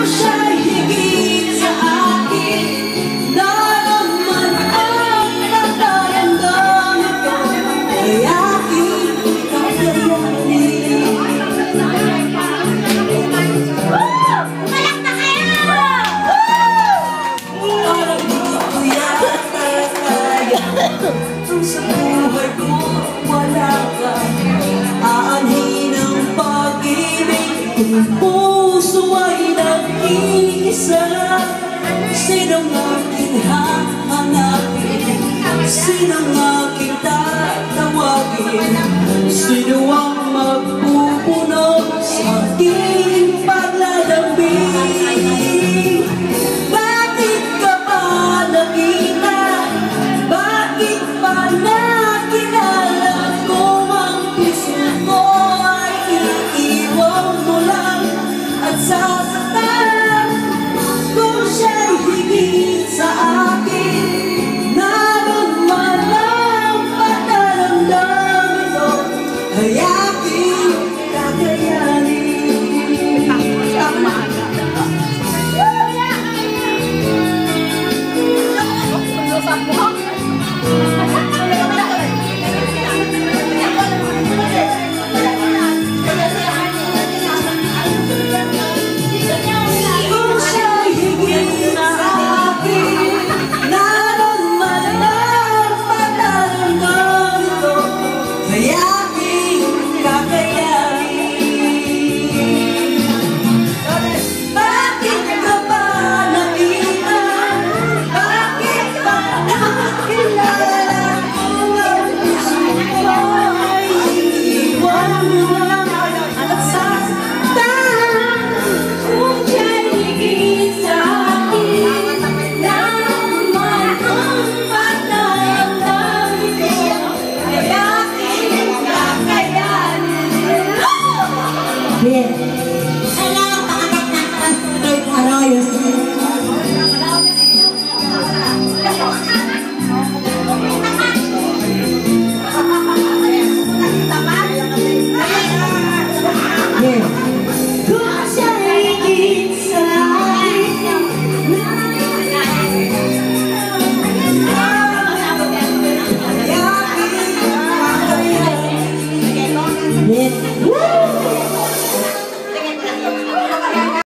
siya'y higit sa akin. Naraman ang nataramdaman ko, ay aking kakayanin. Parang di ko yata kaya, kung sa buhay ko wala ka. Aanhin ang pag-ibig, kung puso ay nag-iisa. Sinong aking hahanapin? Sinong aking tatawagin? Sino ang magpupuno sa akin?